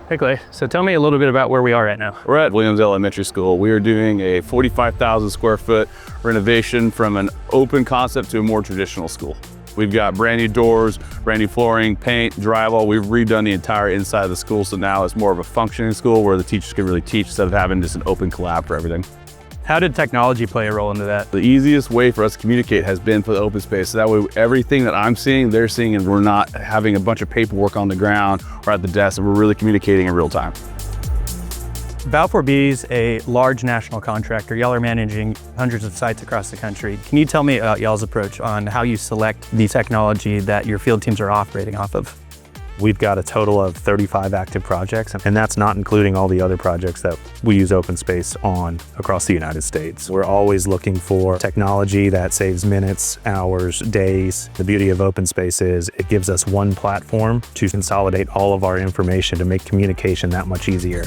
Hey Clay, so tell me a little bit about where we are right now. We're at Williams Elementary School. We are doing a 45,000 square foot renovation from an open concept to a more traditional school. We've got brand new doors, brand new flooring, paint, drywall. We've redone the entire inside of the school, so now it's more of a functioning school where the teachers can really teach instead of having just an open collab for everything. How did technology play a role into that? The easiest way for us to communicate has been for the open space. So that way everything that I'm seeing, they're seeing, and we're not having a bunch of paperwork on the ground or at the desk, and we're really communicating in real time. Balfour Beatty is a large national contractor. Y'all are managing hundreds of sites across the country. Can you tell me about y'all's approach on how you select the technology that your field teams are operating off of? We've got a total of 35 active projects, and that's not including all the other projects that we use OpenSpace on across the United States. We're always looking for technology that saves minutes, hours, days. The beauty of OpenSpace is it gives us one platform to consolidate all of our information to make communication that much easier.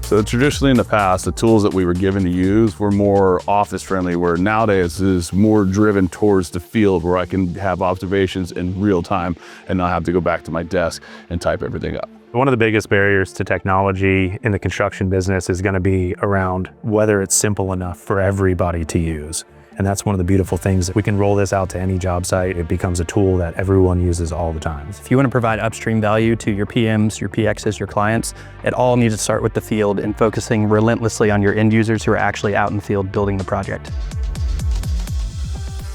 So traditionally in the past, the tools that we were given to use were more office friendly, where nowadays is more driven towards the field where I can have observations in real time and not have to go back to my desk and type everything up. One of the biggest barriers to technology in the construction business is going to be around whether it's simple enough for everybody to use. And that's one of the beautiful things. We can roll this out to any job site. It becomes a tool that everyone uses all the time. If you want to provide upstream value to your PMs, your PXs, your clients, it all needs to start with the field and focusing relentlessly on your end users who are actually out in the field building the project.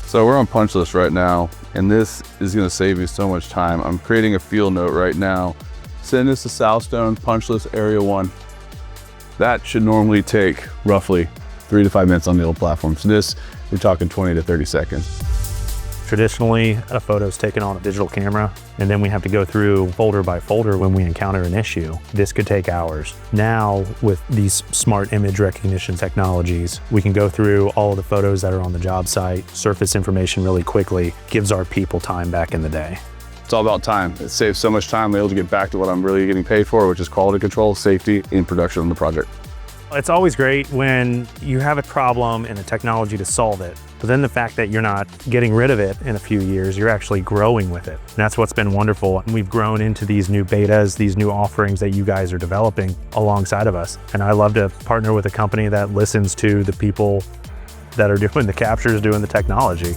So we're on punch list right now, and this is going to save me so much time. I'm creating a field note right now. Send this to Southstone, punch list area 1. That should normally take roughly 3 to 5 minutes on the old platform. So this, we're talking 20 to 30 seconds. Traditionally, a photo is taken on a digital camera, and then we have to go through folder by folder when we encounter an issue. This could take hours. Now, with these smart image recognition technologies, we can go through all of the photos that are on the job site, surface information really quickly, gives our people time back in the day. It's all about time. It saves so much time. I'm able to get back to what I'm really getting paid for, which is quality control, safety, and production on the project. It's always great when you have a problem and the technology to solve it, but then the fact that you're not getting rid of it in a few years, you're actually growing with it. And that's what's been wonderful. And we've grown into these new betas, these new offerings that you guys are developing alongside of us. And I love to partner with a company that listens to the people that are doing the captures, doing the technology.